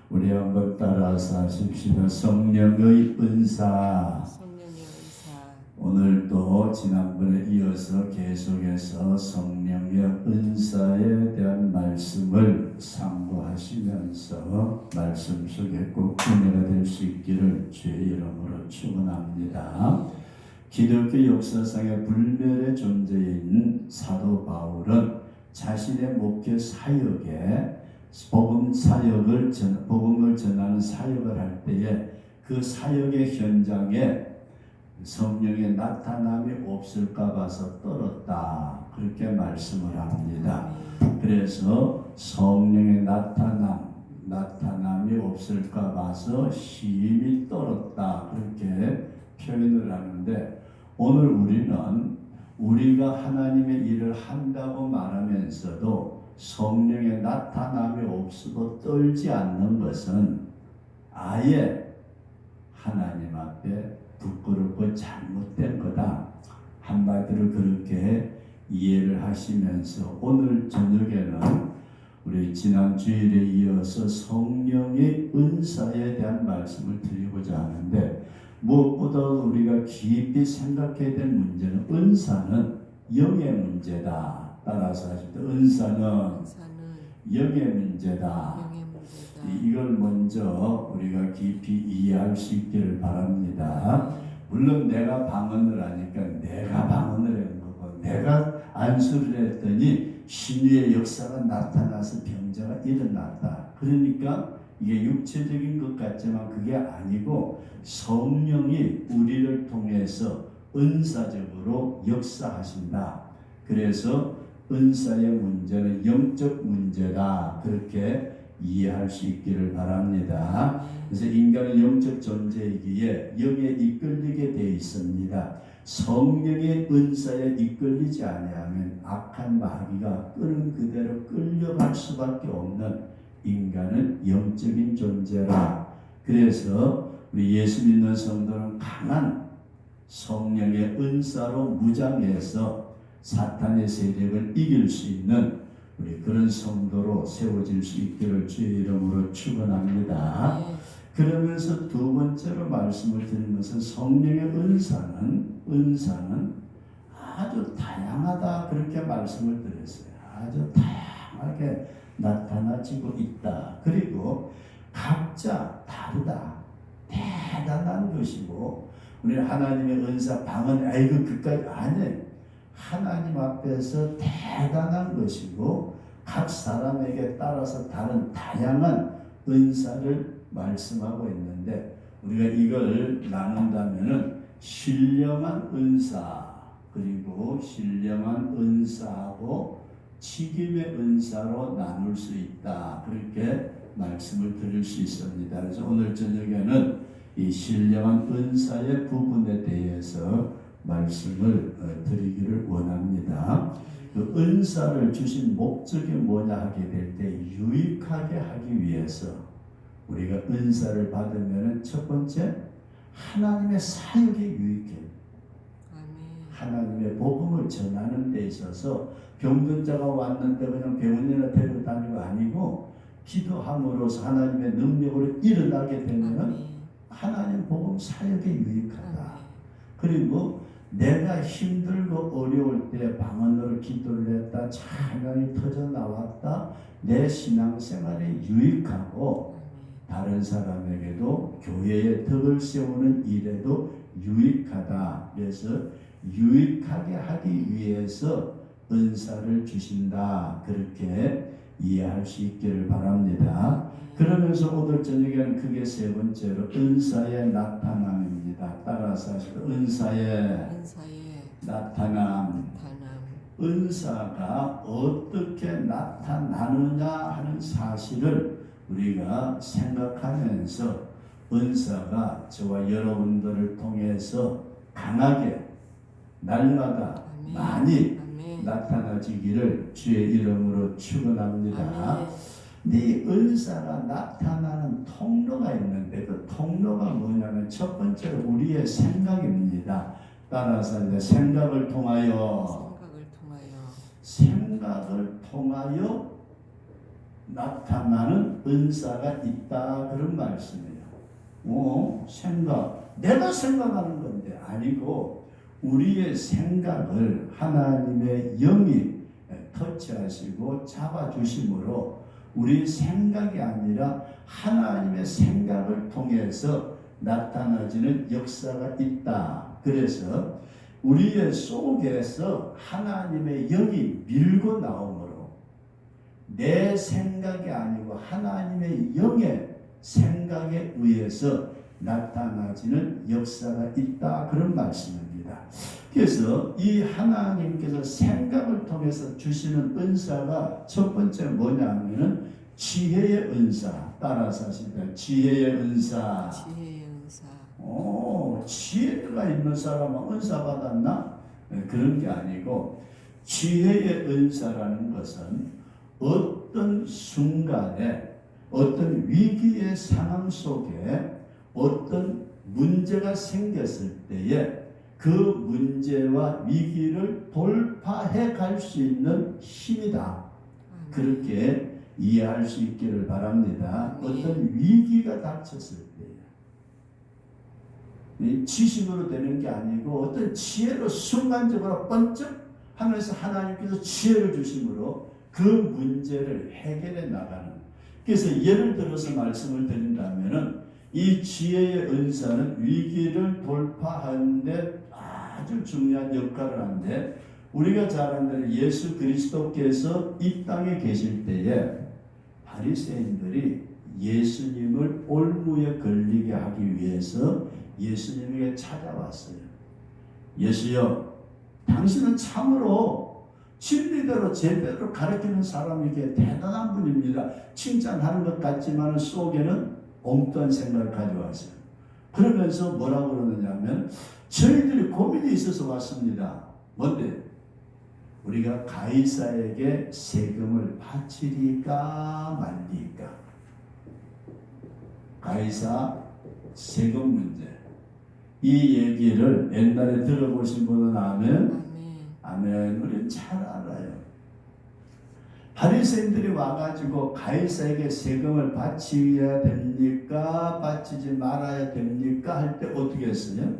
우리 한번 따라서 하십시다. 성령의 은사. 오늘도 지난번에 이어서 계속해서 성령의 은사에 대한 말씀을 상고하시면서 말씀 속에 꼭 은혜가 될 수 있기를 주의 이름으로 축원합니다. 기독교 역사상의 불멸의 존재인 사도 바울은 자신의 목회 사역에 복음을 전하는 사역을 할 때에 그 사역의 현장에 성령의 나타남이 없을까 봐서 떨었다. 그렇게 말씀을 합니다. 그래서 성령의 나타남이 없을까 봐서 심히 떨었다. 그렇게 표현을 하는데 오늘 우리가 하나님의 일을 한다고 말하면서도 성령의 나타남이 없어도 떨지 않는 것은 아예 하나님 앞에 부끄럽고 잘못된 거다. 한마디로 그렇게 이해를 하시면서 오늘 저녁에는 우리 지난 주일에 이어서 성령의 은사에 대한 말씀을 드리고자 하는데 무엇보다 우리가 깊이 생각해야 될 문제는 은사는 영의 문제다. 따라서 하십시다. 은사는 영의 문제다. 이걸 먼저 우리가 깊이 이해할 수 있기를 바랍니다. 물론 내가 방언을 하니까 내가 방언을 한 거고 내가 안수를 했더니 신유의 역사가 나타나서 병자가 일어났다. 그러니까 이게 육체적인 것 같지만 그게 아니고 성령이 우리를 통해서 은사적으로 역사하신다. 그래서 은사의 문제는 영적 문제다. 그렇게 이해할 수 있기를 바랍니다. 그래서 인간은 영적 존재이기에 영에 이끌리게 되어 있습니다. 성령의 은사에 이끌리지 아니하면 악한 마귀가 끄는 그대로 끌려갈 수밖에 없는 인간은 영적인 존재라. 그래서 우리 예수 믿는 성도는 강한 성령의 은사로 무장해서 사탄의 세력을 이길 수 있는 우리 그런 성도로 세워질 수 있기를 주의 이름으로 축원합니다. 그러면서 두 번째로 말씀을 드린 것은 성령의 은사는 아주 다양하다. 그렇게 말씀을 드렸어요. 아주 다양하게 나타나지고 있다. 그리고 각자 다르다. 대단한 것이고 우리 하나님의 은사 방언 그까지 아니에요. 하나님 앞에서 대단한 것이고 각 사람에게 따라서 다른 다양한 은사를 말씀하고 있는데 우리가 이걸 나눈다면은 신령한 은사 그리고 신령한 은사하고 직임의 은사로 나눌 수 있다. 그렇게 말씀을 드릴 수 있습니다. 그래서 오늘 저녁에는 이 신령한 은사의 부분에 대해서 말씀을 드리기를 원합니다. 그 은사를 주신 목적이 뭐냐 하게 될 때 유익하게 하기 위해서 우리가 은사를 받으면 첫 번째 하나님의 사역에 유익해. 하나님의 복음을 전하는 데 있어서 병든 자가 왔는데 그냥 병원이나 데리고 다니는 거 아니고 기도함으로써 하나님의 능력으로 일어나게 되면 하나님 복음 사역에 유익하다. 그리고 내가 힘들고 어려울 때 방언으로 기도를 했다. 찬양이 터져 나왔다. 내 신앙생활에 유익하고 다른 사람에게도 교회의 덕을 세우는 일에도 유익하다. 그래서 유익하게 하기 위해서 은사를 주신다. 그렇게 이해할 수 있기를 바랍니다. 그러면서 오늘 저녁에는 크게 세 번째로 은사의 나타남입니다. 따라서 하시고 은사의 나타남. 은사가 어떻게 나타나느냐 하는 사실을 우리가 생각하면서 은사가 저와 여러분들을 통해서 강하게 날마다 많이 나타나지기를 주의 이름으로 축원합니다. 네 은사가 나타나는 통로가 있는데 그 통로가 뭐냐면 첫 번째로 우리의 생각입니다. 따라서 이제 생각을 통하여 나타나는 은사가 있다 그런 말씀이에요. 생각 내가 생각하는 건데 아니고 우리의 생각을 하나님의 영이 터치하시고 잡아주심으로 우리 생각이 아니라 하나님의 생각을 통해서 나타나지는 역사가 있다. 그래서 우리의 속에서 하나님의 영이 밀고 나오므로 내 생각이 아니고 하나님의 영의 생각에 의해서 나타나지는 역사가 있다. 그런 말씀입니다. 그래서 이 하나님께서 생각을 통해서 주시는 은사가 첫 번째 뭐냐면은 지혜의 은사. 따라서 하십니다. 지혜의 은사. 지혜의 은사. 지혜가 있는 사람은 은사 받았나? 그런 게 아니고 지혜의 은사라는 것은 어떤 순간에 어떤 위기의 상황 속에 어떤 문제가 생겼을 때에 그 문제와 위기를 돌파해 갈 수 있는 힘이다. 그렇게 이해할 수 있기를 바랍니다. 어떤 위기가 닥쳤을 때에 지식으로 되는 게 아니고 어떤 지혜로 순간적으로 번쩍 하면서 하나님께서 지혜를 주심으로 그 문제를 해결해 나가는. 그래서 예를 들어서 말씀을 드린다면은 이 지혜의 은사는 위기를 돌파하는데 아주 중요한 역할을 하는데 우리가 잘 아는 대로 예수 그리스도께서 이 땅에 계실 때에 바리새인들이 예수님을 올무에 걸리게 하기 위해서 예수님에게 찾아왔어요. 예수여, 당신은 참으로 진리대로 제대로 가르치는 사람에게 대단한 분입니다. 칭찬하는 것 같지만 속에는 엉뚱한 생각을 가져왔어요. 그러면서 뭐라고 그러느냐면 저희들이 고민이 있어서 왔습니다. 뭔데? 우리가 가이사에게 세금을 바치리까 말리까. 가이사 세금 문제. 이 얘기를 옛날에 들어보신 분은 아멘? 아멘. 우리는 잘 알아요. 바리새인들이 와가지고 가이사에게 세금을 바치어야 됩니까? 바치지 말아야 됩니까? 할 때 어떻게 했어요?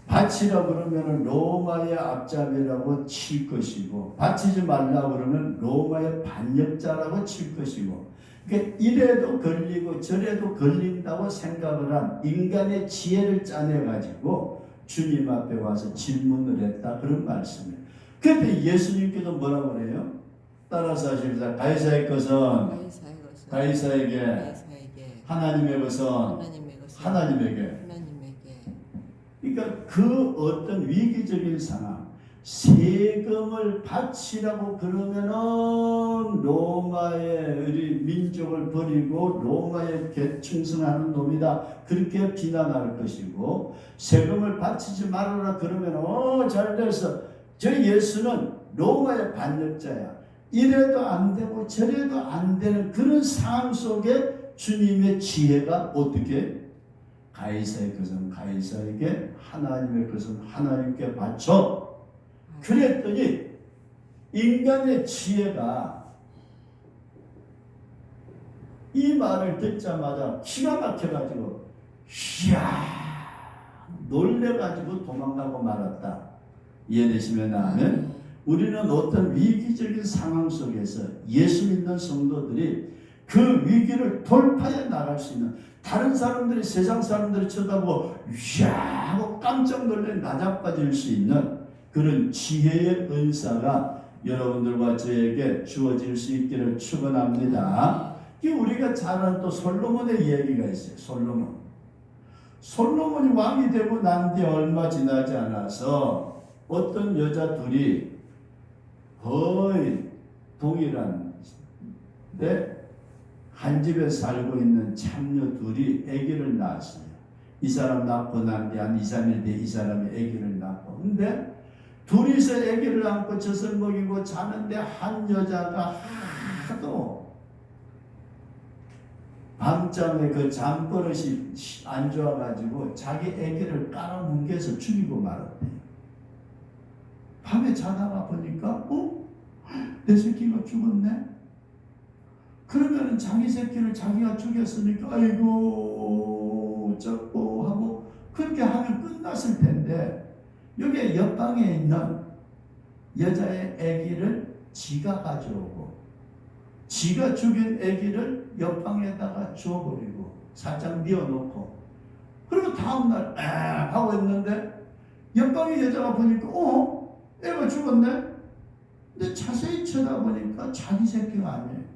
바치라 그러면 로마의 앞잡이라고 칠 것이고 바치지 말라 그러면 로마의 반역자라고 칠 것이고 그러니까 이래도 걸리고 저래도 걸린다고 생각을 한 인간의 지혜를 짜내가지고 주님 앞에 와서 질문을 했다. 그런 말씀이에요. 그런데 예수님께서 뭐라고 그래요? 따라서 하십니다. 가이사의 것은 가이사에게, 하나님의 것은 하나님에게. 그러니까 그 어떤 위기적인 상황, 세금을 바치라고 그러면은 로마의 우리 민족을 버리고 로마에 충성하는 놈이다. 그렇게 비난할 것이고, 세금을 바치지 말아라 그러면 잘돼서 저 예수는 로마의 반역자야. 이래도 안 되고 저래도 안 되는 그런 상황 속에 주님의 지혜가 어떻게 가이사의 것은 가이사에게 하나님의 것은 하나님께 바쳐. 그랬더니 인간의 지혜가 이 말을 듣자마자 기가 막혀가지고 이야 놀래가지고 도망가고 말았다. 이해되시면 아멘? 우리는 어떤 위기적인 상황 속에서 예수 믿는 성도들이 그 위기를 돌파해 나갈 수 있는 다른 사람들이 세상 사람들이 쳐다보고 이야 하고 깜짝 놀래 나자빠질 수 있는 그런 지혜의 은사가 여러분들과 저에게 주어질 수 있기를 축원합니다. 우리가 잘 아는 또 솔로몬의 얘기가 있어요. 솔로몬이 왕이 되고 난 뒤 얼마 지나지 않아서 어떤 여자 둘이 거의 동일한 한 집에 살고 있는 참녀 둘이 아기를 낳았어요. 이 사람 낳고 난 뒤 한 2, 3일 뒤에 이 사람이 아기를 낳고. 근데 둘이서 아기를 안고 젖을 먹이고 자는데 한 여자가 하도 밤잠에 그 잠버릇이 안 좋아가지고 자기 아기를 깔아뭉개서 죽이고 말았대요. 밤에 자다가 보니까 내 새끼가 죽었네. 그러면 자기 새끼를 자기가 죽였으니까 아이고 어쩌고 하고 그렇게 하면 끝났을 텐데, 여기 옆방에 있는 여자의 아기를 지가 가져오고 지가 죽인 아기를 옆방에다가 주워버리고 살짝 미어놓고, 그리고 다음날 하고 있는데 옆방의 여자가 보니까 애가 죽었네? 근데 자세히 쳐다보니까 자기 새끼가 아니에요.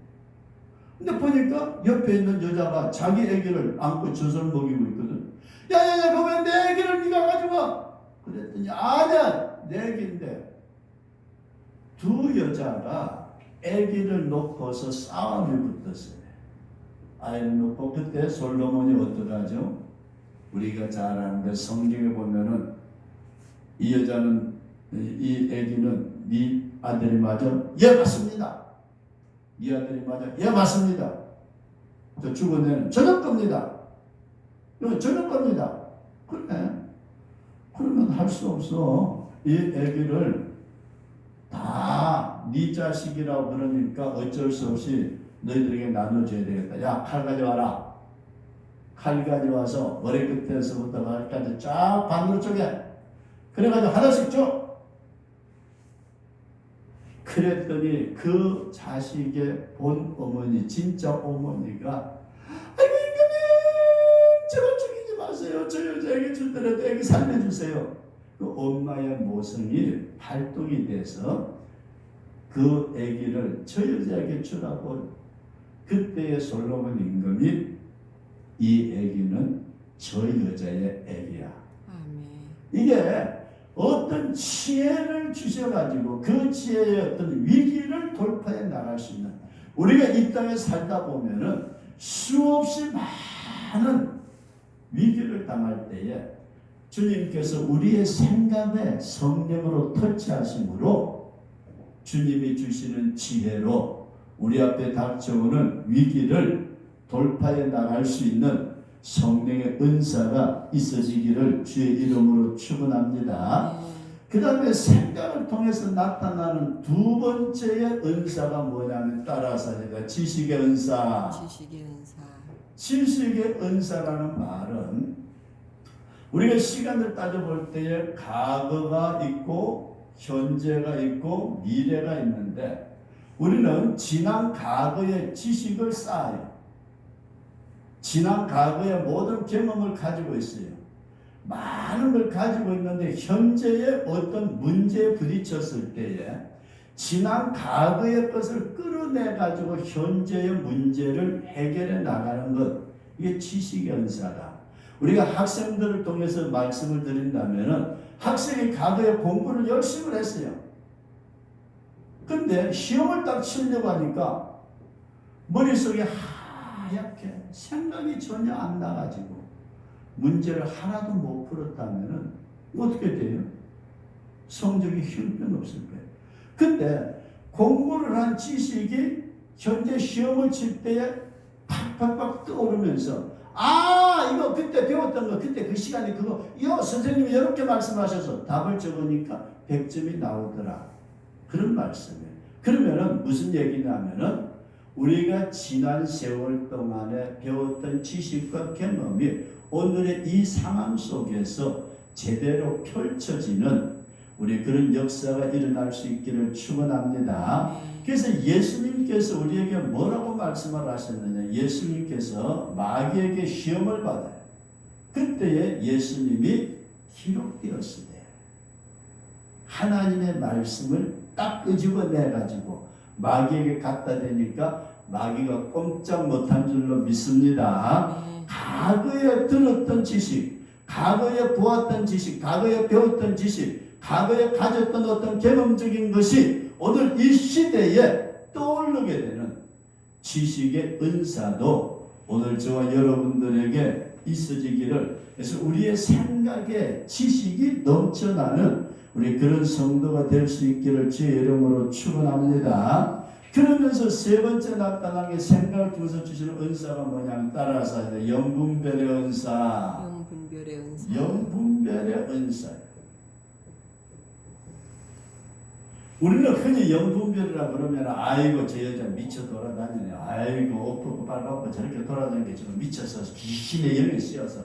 근데 보니까 옆에 있는 여자가 자기 아기를 안고 젖을 먹이고 있거든. 야야야, 그러면 내 아기를 네가 가져와. 그랬더니 아니야, 내 아기인데. 두 여자가 아기를 놓고서 싸움이 붙었어요. 아이를 놓고. 그때 솔로몬이 어떡하죠? 우리가 잘 아는데 성경에 보면은 이 여자는, 이 아기는 네 아들이 맞아? 예, 맞습니다. 네 아들이 맞아? 예, 맞습니다. 저 죽은 애는 저녁 겁니다. 저녁 겁니다. 그래. 그러면 할 수 없어. 이 아기를 다 네 자식이라고 그러니까 어쩔 수 없이 너희들에게 나눠줘야 되겠다. 야, 칼 가져와라. 칼 가져와서 머리끝에서부터 발끝까지 쫙 반으로 쪼개. 그래가지고 하나씩 줘. 그랬더니 그 자식의 본 어머니, 진짜 어머니가 아이고 임금님, 제발 죽이지 마세요. 저 여자에게 줄더라도 애기 살려주세요. 그 엄마의 모성이 발동이 돼서 그 아기를 저 여자에게 주라고. 그때의 솔로몬 임금이 이 아기는 저 여자의 아기야. 이게 어떤 지혜를 주셔가지고 그 지혜의 어떤 위기를 돌파해 나갈 수 있는, 우리가 이 땅에 살다 보면은 수없이 많은 위기를 당할 때에 주님께서 우리의 생각에 성령으로 터치하심으로 주님이 주시는 지혜로 우리 앞에 닥쳐오는 위기를 돌파해 나갈 수 있는 성령의 은사가 있어지기를 주의 이름으로 축원합니다. 그 다음에 생각을 통해서 나타나는 두 번째의 은사가 뭐냐면 따라서 제가 지식의 은사. 지식의 은사. 지식의 은사라는 말은 우리가 시간을 따져볼 때에 과거가 있고 현재가 있고 미래가 있는데, 우리는 지난 과거의 지식을 쌓아요. 지난 과거의 모든 경험을 가지고 있어요. 많은 걸 가지고 있는데 현재의 어떤 문제에 부딪혔을 때에 지난 과거의 것을 끌어내 가지고 현재의 문제를 해결해 나가는 것, 이게 지식의 은사다. 우리가 학생들을 통해서 말씀을 드린다면은 학생이 과거에 공부를 열심히 했어요. 근데 시험을 딱 치려고 하니까 머릿속에 하얗게 생각이 전혀 안 나가지고 문제를 하나도 못 풀었다면은 어떻게 돼요? 성적이 형편없을 거예요. 근데 공부를 한 지식이 현재 시험을 칠 때에 팍팍팍 떠오르면서, 이거 그때 배웠던 거, 그때 그 시간에 그거, 이거 선생님이 이렇게 말씀하셔서 답을 적으니까 100점이 나오더라. 그런 말씀이에요. 그러면은 무슨 얘기냐면은 우리가 지난 세월 동안에 배웠던 지식과 경험이 오늘의 이 상황 속에서 제대로 펼쳐지는 우리 그런 역사가 일어날 수 있기를 축원합니다. 그래서 예수님께서 우리에게 뭐라고 말씀을 하셨느냐? 예수님께서 마귀에게 시험을 받아요. 그때에 예수님이 기록되었으되 하나님의 말씀을 딱 끄집어내가지고 마귀에게 갖다 대니까 마귀가 꼼짝 못한 줄로 믿습니다. 과거에 들었던 지식, 과거에 보았던 지식, 과거에 배웠던 지식, 과거에 가졌던 어떤 경험적인 것이 오늘 이 시대에 떠오르게 되는 지식의 은사도 오늘 저와 여러분들에게 있어지기를, 그래서 우리의 생각에 지식이 넘쳐나는 우리 그런 성도가 될 수 있기를 주의 이름으로 축원합니다. 그러면서 세 번째 나타난 게 생각을 통해서 주시는 은사가 뭐냐면 따라서 영분별의 은사. 영분별의 은사. 영분별의 은사. 우리는 흔히 영분별이라 그러면 아이고 저 여자 미쳐 돌아다니네, 아이고 옷 벗고 빨갛고 저렇게 돌아다니는 게 지금 미쳐서 귀신의 영이 씌어서,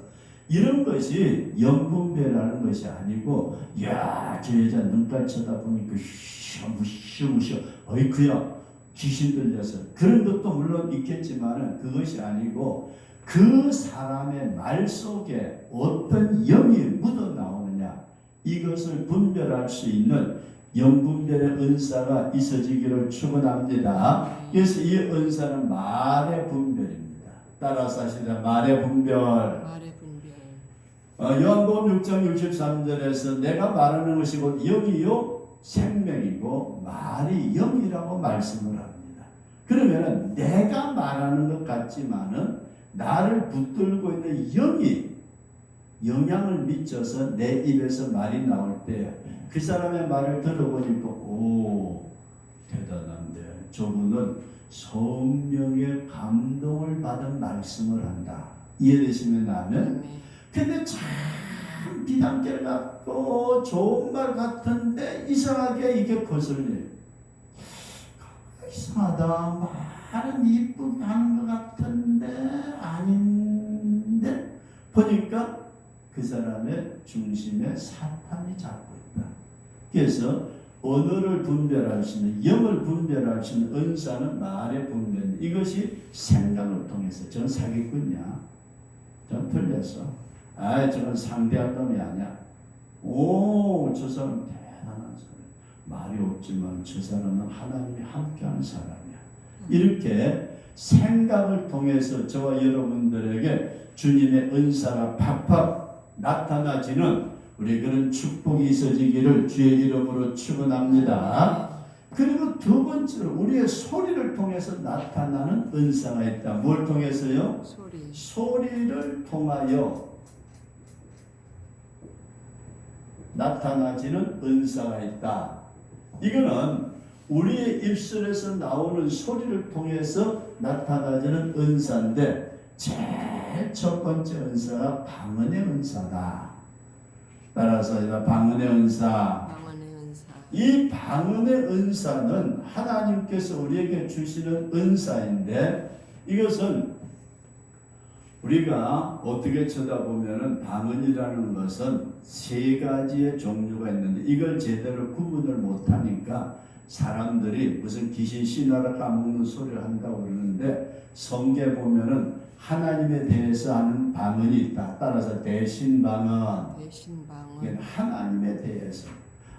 이런 것이 영분별이라는 것이 아니고, 야, 저 여자 눈깔 쳐다보니까 무시무시무시 어이쿠야 귀신 들려서, 그런 것도 물론 있겠지만 그것이 아니고, 그 사람의 말 속에 어떤 영이 묻어나오느냐, 이것을 분별할 수 있는 영분별의 은사가 있어지기를 축원합니다. 그래서 이 은사는 말의 분별입니다. 따라서 하시다. 말의 분별. 말의 분별. 요한복음 6장 63절에서 내가 말하는 것이 곧 영이요 생명이고 말이 영이라고 말씀을 합니다. 그러면 내가 말하는 것 같지만은 나를 붙들고 있는 영이 영향을 미쳐서 내 입에서 말이 나올 때 그 사람의 말을 들어보니까 오, 대단한데 저분은 성령의 감동을 받은 말씀을 한다. 이해되시면 나면? 근데 참 비단결 같고 좋은 말 같은데 이상하게 이게 거슬려. 이상하다. 말은 이쁘게 하는 것 같은데 아닌데, 보니까 그 사람의 중심에 사탄이 잡고 있다. 그래서 언어를 분별할 수 있는, 영을 분별할 수 있는 은사는 말의 분별. 이것이 생각을 통해서 저는 사기꾼이야, 저는 틀렸어, 아 저는 상대할 놈이 아니야, 오 저 사람 대단한 사람, 말이 없지만 저 사람은 하나님이 함께하는 사람이야. 이렇게 생각을 통해서 저와 여러분들에게 주님의 은사가 팍팍 나타나지는 우리 그런 축복이 있어지기를 주의 이름으로 축원합니다. 그리고 두 번째로 우리의 소리를 통해서 나타나는 은사가 있다. 뭘 통해서요? 소리를 통하여 나타나지는 은사가 있다. 이거는 우리의 입술에서 나오는 소리를 통해서 나타나지는 은사인데, 제일 첫 번째 은사가 방언의 은사다. 따라서 방언의 은사. 이 방언의 은사는 하나님께서 우리에게 주시는 은사인데, 이것은 우리가 어떻게 쳐다보면 방언이라는 것은 세 가지의 종류가 있는데, 이걸 제대로 구분을 못하니까 사람들이 무슨 귀신 신화라 까먹는 소리를 한다고 그러는데, 성경에 보면은 하나님에 대해서 하는 방언이 있다. 따라서 대신방언. 하나님에 대해서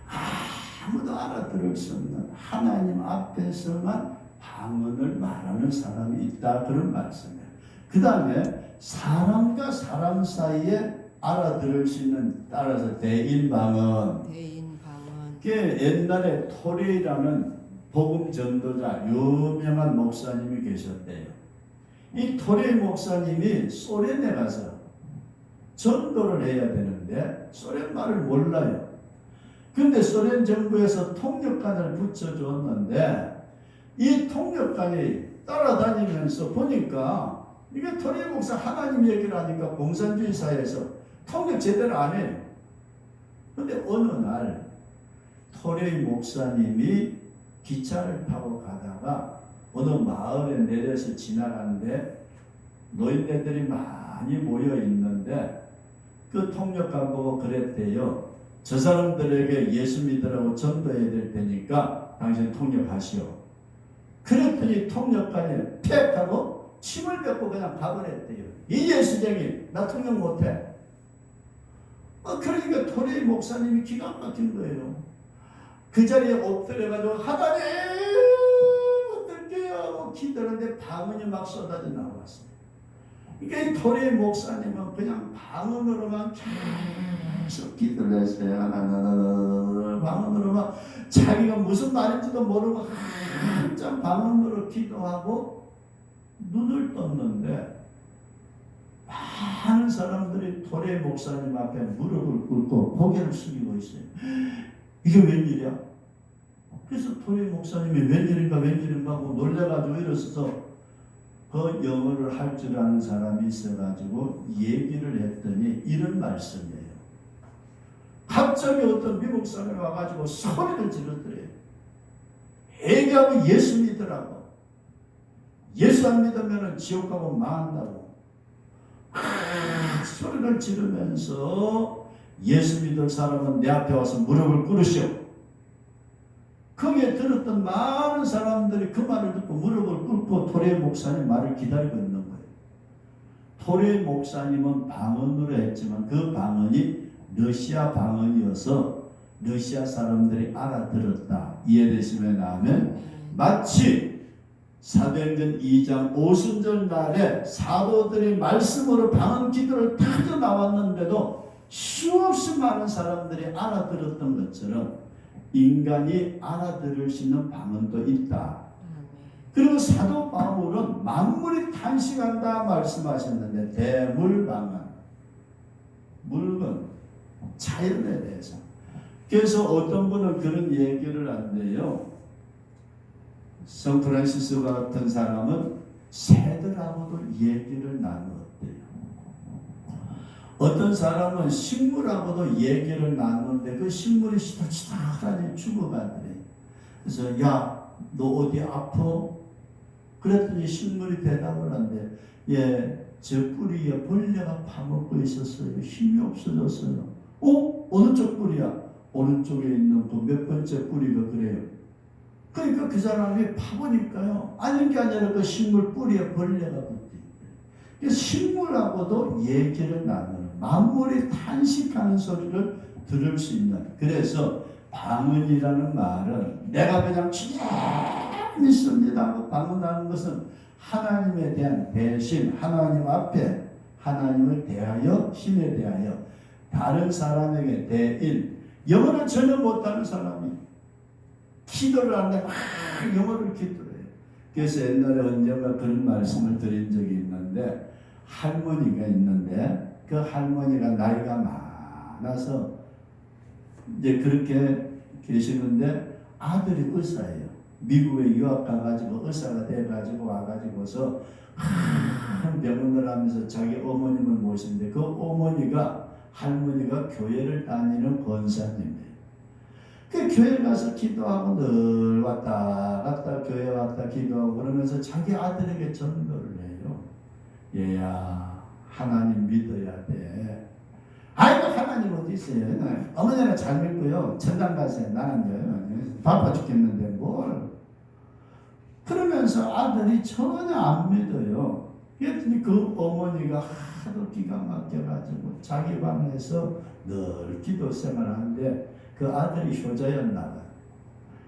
아무도 알아들을 수 없는 하나님 앞에서만 방언을 말하는 사람이 있다. 그런 말씀이에요. 그 다음에 사람과 사람 사이에 알아들을 수 있는, 따라서 대인방언. 옛날에 토레이라는 복음 전도자 유명한 목사님이 계셨대요. 이 토레이 목사님이 소련에 가서 전도를 해야 되는데 소련 말을 몰라요. 근데 소련 정부에서 통역관을 붙여줬는데, 이 통역관이 따라다니면서 보니까 이게 토레이 목사 하나님 얘기를 하니까 공산주의 사회에서 통역 제대로 안 해요. 근데 어느 날 토레이 목사님이 기차를 타고 가다가 어느 마을에 내려서 지나가는데 노인네들이 많이 모여 있는데, 그 통역관 보고 그랬대요. 저 사람들에게 예수 믿으라고 전도해야 될 테니까 당신 통역하시오. 그랬더니 통역관이 팩 하고 침을 뱉고 그냥 가버렸대요. 이 예수쟁이 나 통역 못해. 그러니까 토레이 목사님이 기가 막힌 거예요. 그 자리에 엎드려가지고 하나님 어떨게요 하고 기도하는데 방언이 막 쏟아져 나왔어요. 그러니까 이 토레이 목사님은 그냥 방언으로만 계속 기도를 했어요. 방언으로만 자기가 무슨 말인지도 모르고 한참 방언으로 기도하고 눈을 떴는데, 많은 사람들이 토레이 목사님 앞에 무릎을 꿇고 고개를 숙이고 있어요. 이게 웬일이야? 그래서 토레이 목사님이 웬일인가 하고 놀래가지고 일어서서 그 영어를 할 줄 아는 사람이 있어가지고 얘기를 했더니 이런 말씀이에요. 갑자기 어떤 미국 사람이 와가지고 소리를 지르더래요. 회개하고 예수 믿으라고. 예수 안 믿으면 지옥 가고 망한다고. 소리를 지르면서 예수 믿을 사람은 내 앞에 와서 무릎을 꿇으시오. 거기에 들었던 많은 사람들이 그 말을 듣고 무릎을 꿇고 토레 목사님 말을 기다리고 있는 거예요. 토레 목사님은 방언으로 했지만 그 방언이 러시아 방언이어서 러시아 사람들이 알아들었다. 이해되시면 아멘. 마치 사도행전 2장 오순절 날에 사도들이 말씀으로 방언 기도를 타져 나왔는데도 수없이 많은 사람들이 알아들었던 것처럼 인간이 알아들을 수 있는 방언도 있다. 그리고 사도 바울은 만물이 탄식한다 말씀하셨는데 대물방언, 물건, 자연에 대해서. 그래서 어떤 분은 그런 얘기를 한대요. 성 프란시스 같은 사람은 새들하고도 얘기를 나누었대요. 어떤 사람은 식물하고도 얘기를 나누는데 그 식물이 시달시달하니 죽어가더래. 그래서 야, 너 어디 아파? 그랬더니 식물이 대답을 한대. 예, 저 뿌리에 벌레가 파먹고 있었어요. 힘이 없어졌어요. 어느 쪽 뿌리야? 오른쪽에 있는 그 몇 번째 뿌리가 그래요. 그러니까 그 사람이 파보니까요. 아닌 게 아니라 그 식물 뿌리에 벌레가 붙어 있대. 식물하고도 얘기를 나누는, 만물이 탄식하는 소리를 들을 수 있는. 그래서 방언이라는 말은 내가 그냥 주님 믿습니다 하고 방언하는 것은 하나님에 대한 대신, 하나님 앞에 하나님을 대하여, 신에 대하여 다른 사람에게 대인, 영어를 전혀 못하는 사람이 기도를 하는데 막 영어를 기도해요. 그래서 옛날에 언젠가 그런 말씀을 드린 적이 있는데, 할머니가 있는데 그 할머니가 나이가 많아서 이제 그렇게 계시는데 아들이 의사예요. 미국에 유학 가가지고 의사가 돼가지고 와가지고서 큰 병원을 하면서 자기 어머님을 모시는데 그 어머니가, 할머니가 교회를 다니는 권사님이에요. 그 교회 가서 기도하고 늘 왔다 갔다 교회 왔다 기도하고 그러면서 자기 아들에게 전도를 해요. 얘야, 하나님 믿어야 돼. 아이고, 하나님 어디 있어요? 어머니는 잘 믿고요. 천당 가세요. 나는 바빠 죽겠는데 뭘. 그러면서 아들이 전혀 안 믿어요. 그랬더니 그 어머니가 하도 기가 막혀가지고 자기 방에서 늘 기도 생활하는데 그 아들이 효자였나 봐요.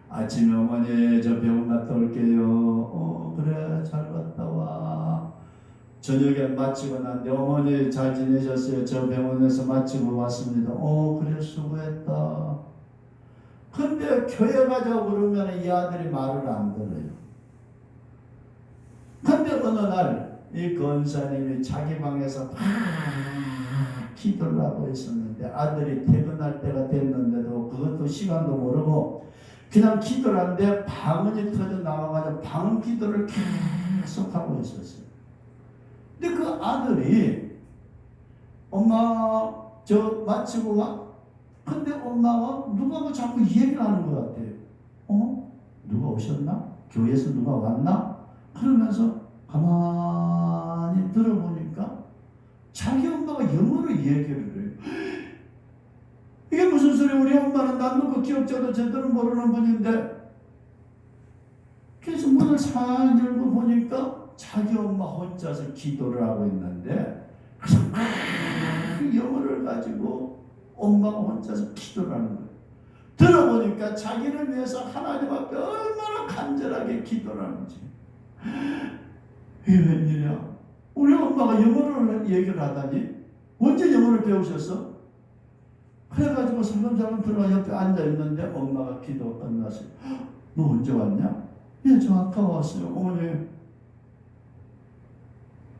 아침에 어머니 저 병원 갔다 올게요. 그래, 잘 갔다 와. 저녁에 마치고 난데 어머니 잘 지내셨어요? 저 병원에서 마치고 왔습니다. 그래, 수고했다. 근데 교회 가자고 그러면 이 아들이 말을 안 들어요. 근데 어느 날 이 권사님이 자기 방에서 기도를 하고 있었는데 아들이 퇴근할 때가 됐는데도 그것도 시간도 모르고 그냥 기도를 하는데 방언이 터져 나와가지고 방언 기도를 계속 하고 있었어요. 근데 그 아들이 엄마 저 마치고 와? 근데 엄마가 누가 자꾸 얘기를 하는 것 같아요. 누가 오셨나? 교회에서 누가 왔나? 그러면서 가만히 들어보니까 자기 엄마가 영어로 얘기를 해요. 이게 무슨 소리? 우리 엄마는 남는 기억자도 제대로 모르는 분인데. 그래서 문을 살 열고 보니까 자기 엄마 혼자서 기도를 하고 있는데 그 영어를 가지고 엄마가 혼자서 기도를 하는 거예요. 들어보니까 자기를 위해서 하나님 앞에 얼마나 간절하게 기도를 하는지. 이게 웬일이야? 우리 엄마가 영어를 얘기를 하다니? 언제 영어를 배우셨어? 그래가지고 살금살금 들어가 옆에 앉아있는데 엄마가 기도 끝났어요. 너 언제 왔냐? 예, 저 아까 왔어요. 어머니.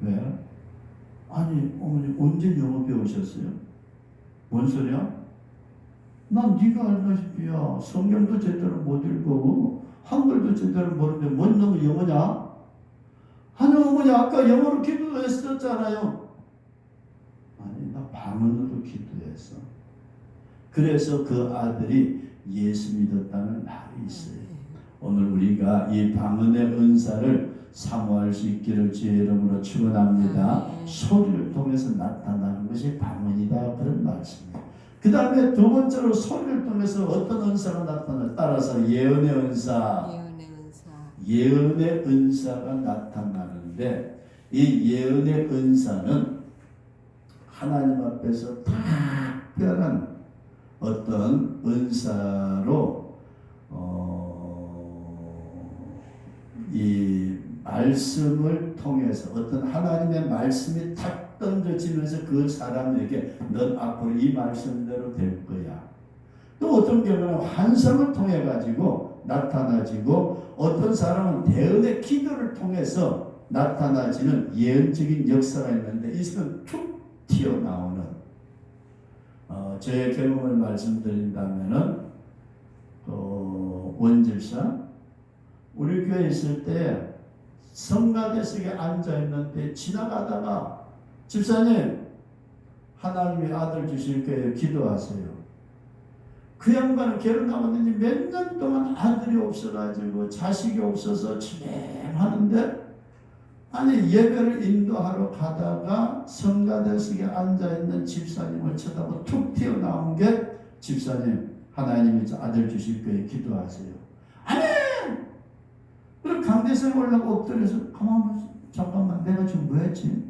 왜? 아니, 어머니 언제 영어 배우셨어요? 뭔 소리야? 난 네가 알다시피야. 성경도 제대로 못 읽고 한글도 제대로 모르는데 뭔 놈의 영어냐? 아니, 어머니 아까 영어로 기도했었잖아요. 아니, 나 방언으로 기도했어. 그래서 그 아들이 예수 믿었다는 말이 있어요. 오늘 우리가 이 방언의 은사를 사모할 수 있기를 주의 이름으로 축원합니다. 소리를 통해서 나타나는 것이 방언이다 그런 말씀이에요. 그 다음에 두 번째로 소리를 통해서 어떤 은사가 나타나 따라서 예언의 은사, 예언의 은사가 나타나는데 이 예언의 은사는 하나님 앞에서 특별한 어떤 은사로 이 말씀을 통해서 어떤 하나님의 말씀이 탁 던져지면서 그 사람에게 넌 앞으로 이 말씀대로 될 거야. 또 어떤 경우는 환상을 통해 가지고 나타나지고 어떤 사람은 대언의 기도를 통해서 나타나지는 예언적인 역사가 있는데 이것은 툭 튀어나오는 저의 경험을 말씀드린다면은 원질사 우리 교회에 있을 때 성가대석에 앉아있는데 지나가다가 집사님 하나님이 아들 주실 거예요 기도하세요. 그 양반은 결혼하았는지 몇 년 동안 아들이 없어가지고 자식이 없어서 진행하는데 아니 예배를 인도하러 가다가 성가대석에 앉아있는 집사님을 쳐다보고 툭 튀어나온 게 집사님 하나님이 아들 주실 거예요 기도하세요. 아멘! 그럼 강대상에 올라가 엎드려서 가만 잠깐만 내가 지금 뭐 했지?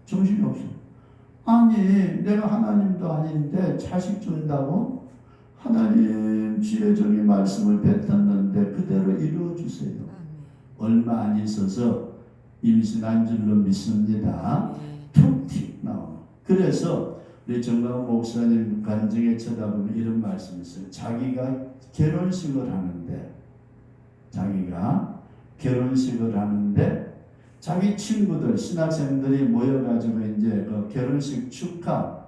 정신이 없어. 아니 내가 하나님도 아닌데 자식 준다고 하나님 주의 종이 말씀을 뱉었는데 그대로 이루어주세요. 얼마 안 있어서 임신한 줄로 믿습니다. 툭 튀어나와. 그래서 우리 정강 목사님 간증에 쳐다보면 이런 말씀이 있어요. 자기가 결혼식을 하는데 자기 친구들 신학생들이 모여가지고 이제 그 결혼식 축하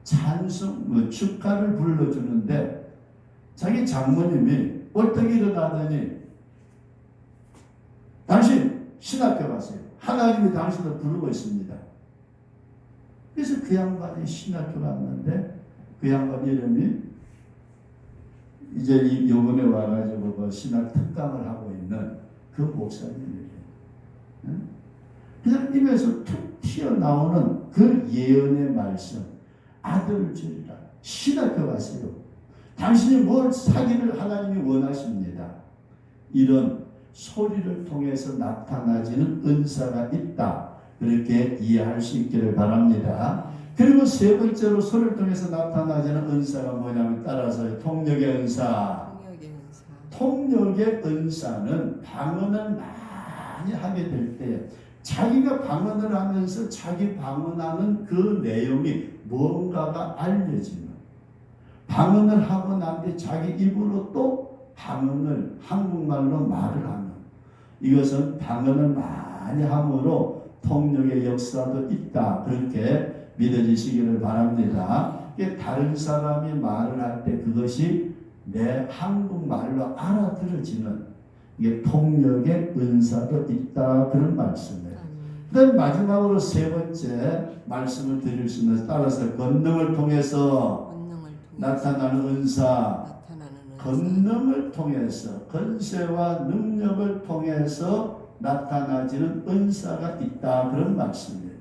찬송 축하를 불러주는데 자기 장모님이 벌떡 일어나더니 당신 신학교 가세요. 하나님이 당신을 부르고 있습니다. 그래서 그 양반이 신학교 갔는데 그 양반 이름이 이제 요번에 와가지고 그 신학 특강을 하고 있는 그 목사님이에요. 그냥 입에서 툭 튀어나오는 그 예언의 말씀 아들을 주리라. 신학교 가세요. 당신이 뭘 사기를 하나님이 원하십니다. 이런 소리를 통해서 나타나지는 은사가 있다. 그렇게 이해할 수 있기를 바랍니다. 그리고 세 번째로 소리를 통해서 나타나지는 은사가 뭐냐면 따라서 통역의 은사. 통역의 은사는 방언을 많이 하게 될 때 자기가 방언을 하면서 자기 방언하는 그 내용이 뭔가가 알려지는 방언을 하고 난 뒤에 자기 입으로 또 방언을 한국말로 말을 하는 이것은 방언을 많이 함으로 통역의 역사도 있다. 그렇게 믿어지시기를 바랍니다. 다른 사람이 말을 할 때 그것이 내 한국말로 알아들어지는 이게 통역의 은사도 있다. 그런 말씀이에요. 그 다음 마지막으로 세 번째 말씀을 드릴 수 있는 따라서 권능을 통해서 나타나는 은사. 권능을 통해서 권세와 능력을 통해서 나타나지는 은사가 있다. 그런 말씀이에요.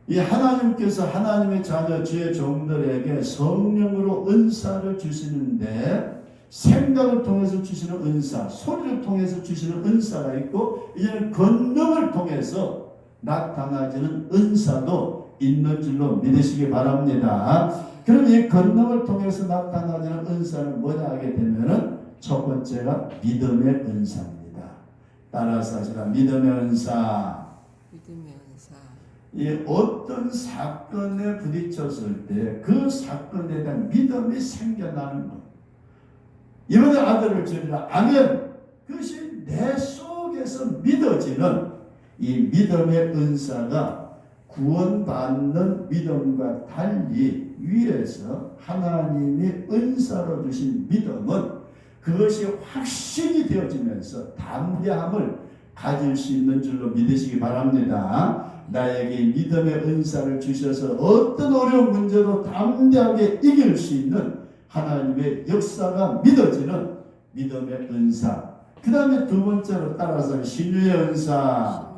이 하나님께서 하나님의 자녀 주의 종들에게 성령으로 은사를 주시는데 생각을 통해서 주시는 은사, 소리를 통해서 주시는 은사가 있고 이제는 권능을 통해서 나타나지는 은사도 있는 줄로 믿으시기 바랍니다. 그럼 이 권능을 통해서 나타나지는 은사는 뭐냐 하게 되면은 첫 번째가 믿음의 은사입니다. 따라서 하시라. 믿음의 은사. 이 어떤 사건에 부딪혔을 때 그 사건에 대한 믿음이 생겨나는 것. 이번에 아들을 주리라. 아멘. 그것이 내 속에서 믿어지는 이 믿음의 은사가 구원받는 믿음과 달리 위에서 하나님이 은사로 주신 믿음은 그것이 확신이 되어지면서 담대함을 가질 수 있는 줄로 믿으시기 바랍니다. 나에게 믿음의 은사를 주셔서 어떤 어려운 문제도 담대하게 이길 수 있는 하나님의 역사가 믿어지는 믿음의 은사. 그 다음에 두 번째로 따라서 신유의 은사.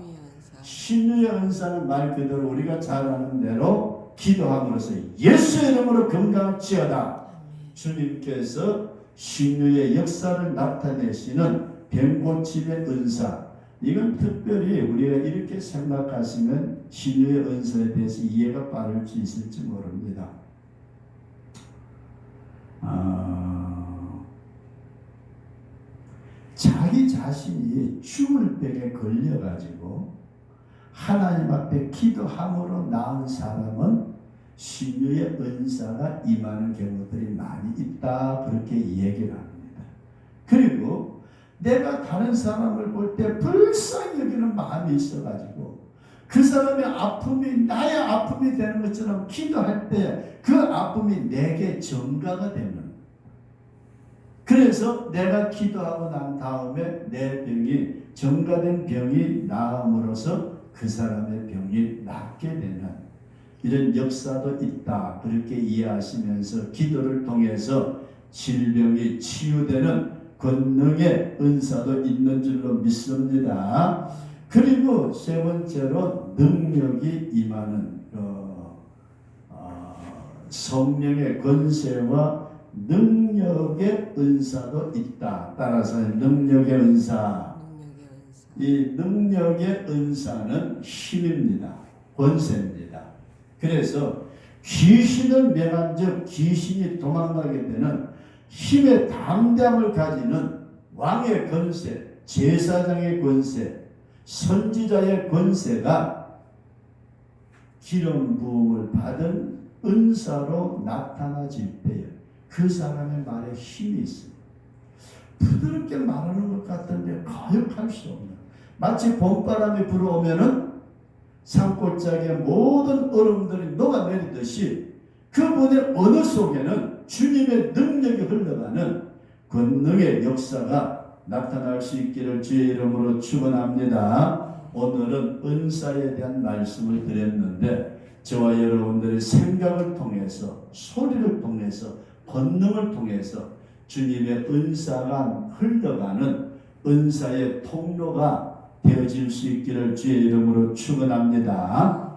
신유의 은사는 말 그대로 우리가 잘 아는 대로 기도함으로써 예수의 이름으로 건강하지어다. 주님께서 신유의 역사를 나타내시는 병고침의 은사. 이건 특별히 우리가 이렇게 생각하시면 신유의 은사에 대해서 이해가 빠를지 있을지 모릅니다. 자기 자신이 죽을 병에 걸려가지고 하나님 앞에 기도함으로 나은 사람은 신유의 은사가 임하는 경우들이 많이 있다. 그렇게 얘기를 합니다. 그리고 내가 다른 사람을 볼 때 불쌍히 여기는 마음이 있어가지고 그 사람의 아픔이 나의 아픔이 되는 것처럼 기도할 때 그 아픔이 내게 전가가 되는, 그래서 내가 기도하고 난 다음에 내 병이 전가된 병이 나음으로써 그 사람의 병이 낫게 되는 이런 역사도 있다. 그렇게 이해하시면서 기도를 통해서 질병이 치유되는 권능의 은사도 있는 줄로 믿습니다. 그리고 세 번째로 능력이 임하는 성령의 권세와 능력의 은사도 있다. 따라서 능력의 은사. 이 능력의 은사는 힘입니다. 권세입니다. 그래서 귀신을 멸한 즉 귀신이 도망가게 되는 힘의 담대함을 가지는 왕의 권세, 제사장의 권세, 선지자의 권세가 기름 부음을 받은 은사로 나타나질 때에 그 사람의 말에 힘이 있습니다. 부드럽게 말하는 것 같은데 거역할 수 없는, 마치 봄바람이 불어오면은 산골짜기의 모든 얼음들이 녹아내리듯이 그분의 언어 속에는 주님의 능력이 흘러가는 권능의 역사가 나타날 수 있기를 주의 이름으로 축원합니다. 오늘은 은사에 대한 말씀을 드렸는데 저와 여러분들의 생각을 통해서, 소리를 통해서, 권능을 통해서 주님의 은사가 흘러가는 은사의 통로가 되어질 수 있기를 주의 이름으로 축원합니다.